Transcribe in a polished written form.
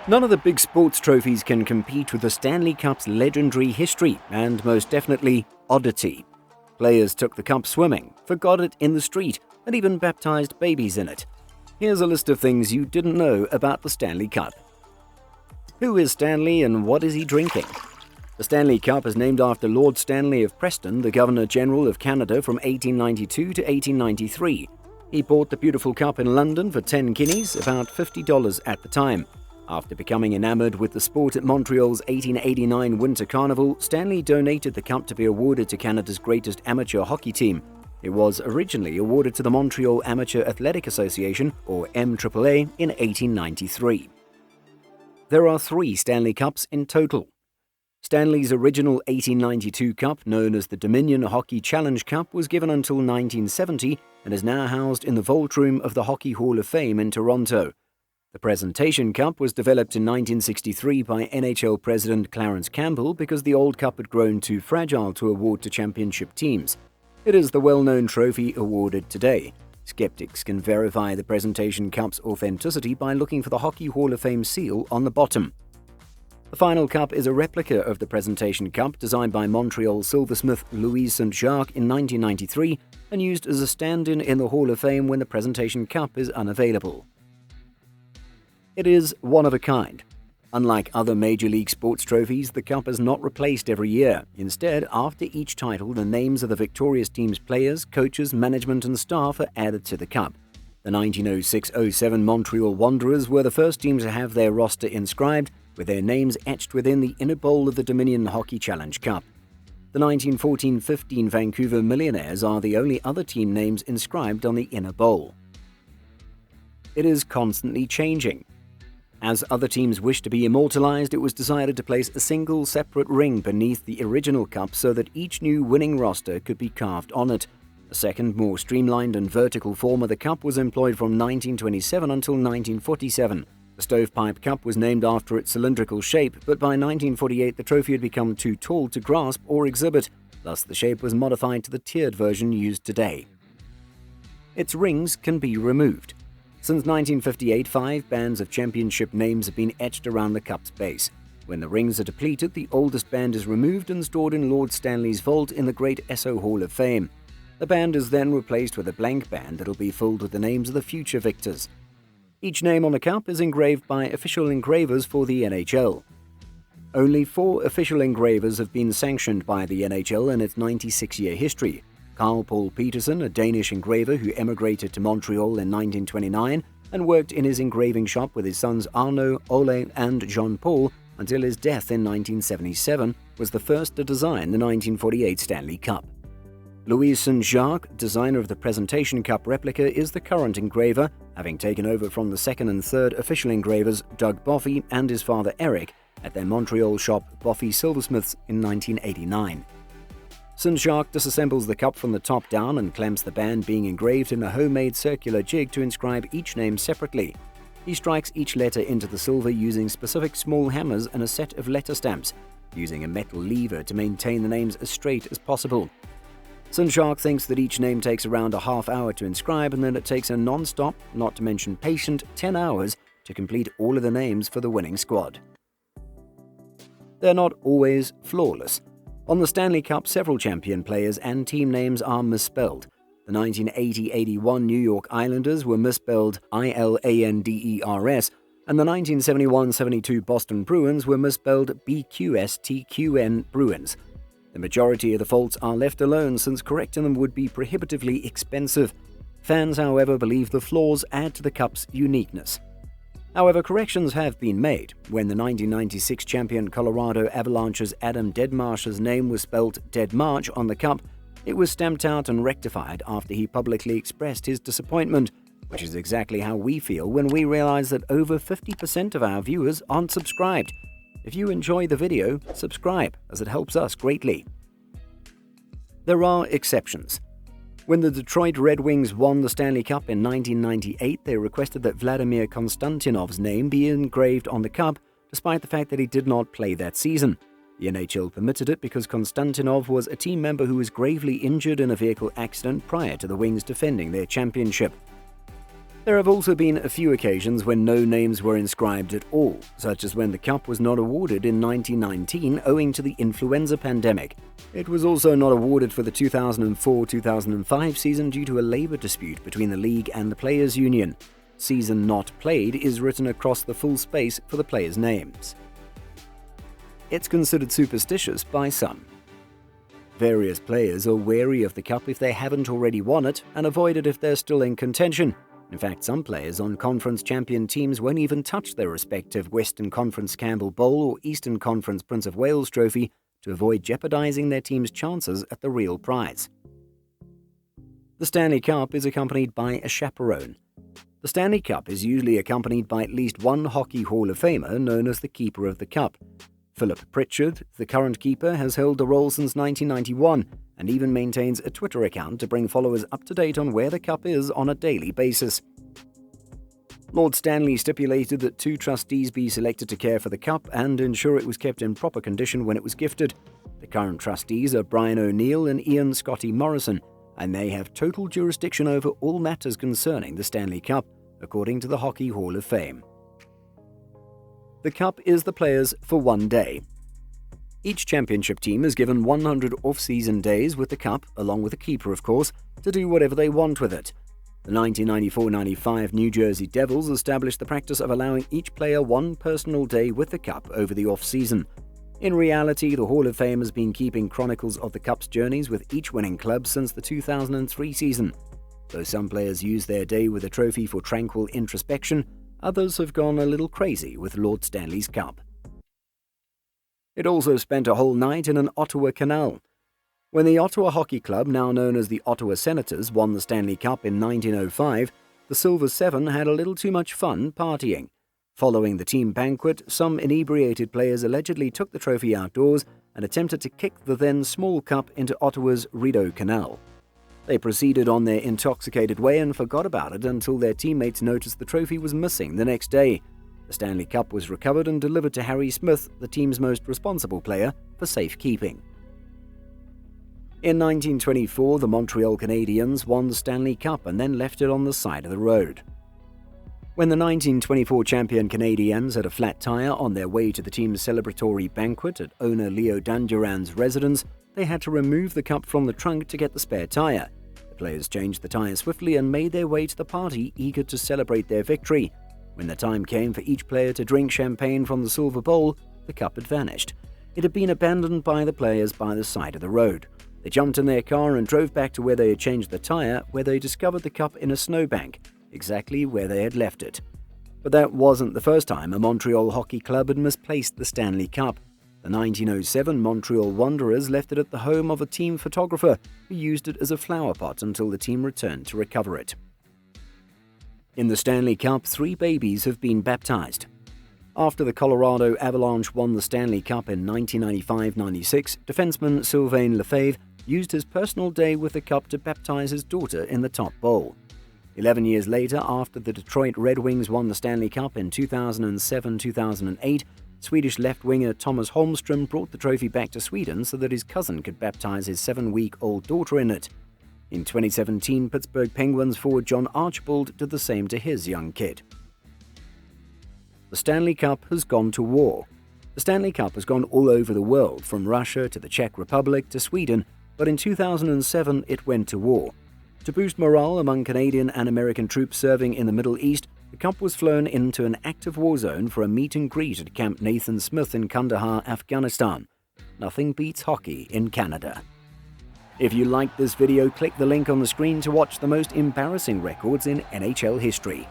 None of the big sports trophies can compete with the Stanley Cup's legendary history and, most definitely, oddity. Players took the cup swimming, forgot it in the street, and even baptized babies in it. Here's a list of things you didn't know about the Stanley Cup. Who is Stanley and what is he drinking? The Stanley Cup is named after Lord Stanley of Preston, the Governor-General of Canada from 1892 to 1893. He bought the beautiful cup in London for 10 guineas, about $50 at the time. After becoming enamored with the sport at Montreal's 1889 Winter Carnival, Stanley donated the cup to be awarded to Canada's greatest amateur hockey team. It was originally awarded to the Montreal Amateur Athletic Association, or MAAA, in 1893. There are 3 Stanley Cups in total. Stanley's original 1892 cup, known as the Dominion Hockey Challenge Cup, was given until 1970 and is now housed in the Vault Room of the Hockey Hall of Fame in Toronto. The Presentation Cup was developed in 1963 by NHL President Clarence Campbell because the old cup had grown too fragile to award to championship teams. It is the well-known trophy awarded today. Skeptics can verify the Presentation Cup's authenticity by looking for the Hockey Hall of Fame seal on the bottom. The final cup is a replica of the Presentation Cup designed by Montreal silversmith Louis Saint-Jacques in 1993 and used as a stand-in in the Hall of Fame when the Presentation Cup is unavailable. It is one of a kind. Unlike other Major League sports trophies, the cup is not replaced every year. Instead, after each title, the names of the victorious team's players, coaches, management, and staff are added to the cup. The 1906-07 Montreal Wanderers were the first team to have their roster inscribed, with their names etched within the inner bowl of the Dominion Hockey Challenge Cup. The 1914-15 Vancouver Millionaires are the only other team names inscribed on the inner bowl. It is constantly changing. As other teams wished to be immortalized, it was decided to place a single separate ring beneath the original cup so that each new winning roster could be carved on it. A second, more streamlined and vertical form of the cup was employed from 1927 until 1947. The Stovepipe Cup was named after its cylindrical shape, but by 1948 the trophy had become too tall to grasp or exhibit, thus the shape was modified to the tiered version used today. Its rings can be removed. Since 1958, 5 bands of championship names have been etched around the cup's base. When the rings are depleted, the oldest band is removed and stored in Lord Stanley's vault in the Great Esso Hall of Fame. The band is then replaced with a blank band that will be filled with the names of the future victors. Each name on the cup is engraved by official engravers for the NHL. Only 4 official engravers have been sanctioned by the NHL in its 96-year history. Carl Paul Peterson, a Danish engraver who emigrated to Montreal in 1929 and worked in his engraving shop with his sons Arno, Ole, and Jean-Paul until his death in 1977, was the first to design the 1948 Stanley Cup. Louis Saint-Jacques, designer of the Presentation Cup replica, is the current engraver, having taken over from the second and third official engravers Doug Boffey and his father Eric at their Montreal shop Boffey Silversmiths in 1989. Saint-Jacques disassembles the cup from the top down and clamps the band being engraved in a homemade circular jig to inscribe each name separately. He strikes each letter into the silver using specific small hammers and a set of letter stamps, using a metal lever to maintain the names as straight as possible. Saint-Jacques thinks that each name takes around a half hour to inscribe and then it takes a non-stop, not to mention patient, 10 hours to complete all of the names for the winning squad. They're not always flawless. On the Stanley Cup, several champion players and team names are misspelled. The 1980-81 New York Islanders were misspelled ILANDERS, and the 1971-72 Boston Bruins were misspelled BQSTQN Bruins. The majority of the faults are left alone since correcting them would be prohibitively expensive. Fans, however, believe the flaws add to the Cup's uniqueness. However, corrections have been made. When the 1996 champion Colorado Avalanche's Adam Deadmarsh's name was spelled Deadmarch on the cup, it was stamped out and rectified after he publicly expressed his disappointment, which is exactly how we feel when we realize that over 50% of our viewers aren't subscribed. If you enjoy the video, subscribe, as it helps us greatly. There are exceptions. When the Detroit Red Wings won the Stanley Cup in 1998, they requested that Vladimir Konstantinov's name be engraved on the cup, despite the fact that he did not play that season. The NHL permitted it because Konstantinov was a team member who was gravely injured in a vehicle accident prior to the Wings defending their championship. There have also been a few occasions when no names were inscribed at all, such as when the cup was not awarded in 1919 owing to the influenza pandemic. It was also not awarded for the 2004-2005 season due to a labor dispute between the league and the Players' Union. Season not played is written across the full space for the players' names. It's considered superstitious by some. Various players are wary of the cup if they haven't already won it and avoid it if they're still in contention. In fact, some players on conference champion teams won't even touch their respective Western Conference Campbell Bowl or Eastern Conference Prince of Wales trophy to avoid jeopardizing their team's chances at the real prize. The Stanley Cup is accompanied by a chaperone. The Stanley Cup is usually accompanied by at least one Hockey Hall of Famer known as the Keeper of the Cup. Philip Pritchard, the current keeper, has held the role since 1991 and even maintains a Twitter account to bring followers up to date on where the cup is on a daily basis. Lord Stanley stipulated that 2 trustees be selected to care for the cup and ensure it was kept in proper condition when it was gifted. The current trustees are Brian O'Neill and Ian Scotty Morrison, and they have total jurisdiction over all matters concerning the Stanley Cup, according to the Hockey Hall of Fame. The cup is the players for one day. Each championship team is given 100 off-season days with the cup, along with a keeper of course, to do whatever they want with it. The 1994-95 New Jersey Devils established the practice of allowing each player one personal day with the cup over the off-season. In reality, the Hall of Fame has been keeping chronicles of the cup's journeys with each winning club since the 2003 season. Though some players use their day with the trophy for tranquil introspection, others have gone a little crazy with Lord Stanley's Cup. It also spent a whole night in an Ottawa canal. When the Ottawa Hockey Club, now known as the Ottawa Senators, won the Stanley Cup in 1905, the Silver Seven had a little too much fun partying. Following the team banquet, some inebriated players allegedly took the trophy outdoors and attempted to kick the then small cup into Ottawa's Rideau Canal. They proceeded on their intoxicated way and forgot about it until their teammates noticed the trophy was missing the next day. The Stanley Cup was recovered and delivered to Harry Smith, the team's most responsible player, for safekeeping. In 1924, the Montreal Canadiens won the Stanley Cup and then left it on the side of the road. When the 1924 champion Canadiens had a flat tire on their way to the team's celebratory banquet at owner Leo Danduran's residence, they had to remove the cup from the trunk to get the spare tire. The players changed the tire swiftly and made their way to the party, eager to celebrate their victory. When the time came for each player to drink champagne from the silver bowl, the cup had vanished. It had been abandoned by the players by the side of the road. They jumped in their car and drove back to where they had changed the tire, where they discovered the cup in a snowbank, exactly where they had left it. But that wasn't the first time a Montreal hockey club had misplaced the Stanley Cup. The 1907 Montreal Wanderers left it at the home of a team photographer who used it as a flower pot until the team returned to recover it. In the Stanley Cup, 3 babies have been baptized. After the Colorado Avalanche won the Stanley Cup in 1995-96, defenseman Sylvain Lefebvre used his personal day with the cup to baptize his daughter in the top bowl. 11 years later, after the Detroit Red Wings won the Stanley Cup in 2007-2008, Swedish left-winger Thomas Holmstrom brought the trophy back to Sweden so that his cousin could baptize his 7-week-old daughter in it. In 2017, Pittsburgh Penguins forward John Archibald did the same to his young kid. The Stanley Cup has gone to war. The Stanley Cup has gone all over the world, from Russia to the Czech Republic to Sweden, but in 2007 it went to war. To boost morale among Canadian and American troops serving in the Middle East, the cup was flown into an active war zone for a meet and greet at Camp Nathan Smith in Kandahar, Afghanistan. Nothing beats hockey in Canada. If you liked this video, click the link on the screen to watch the most embarrassing records in NHL history.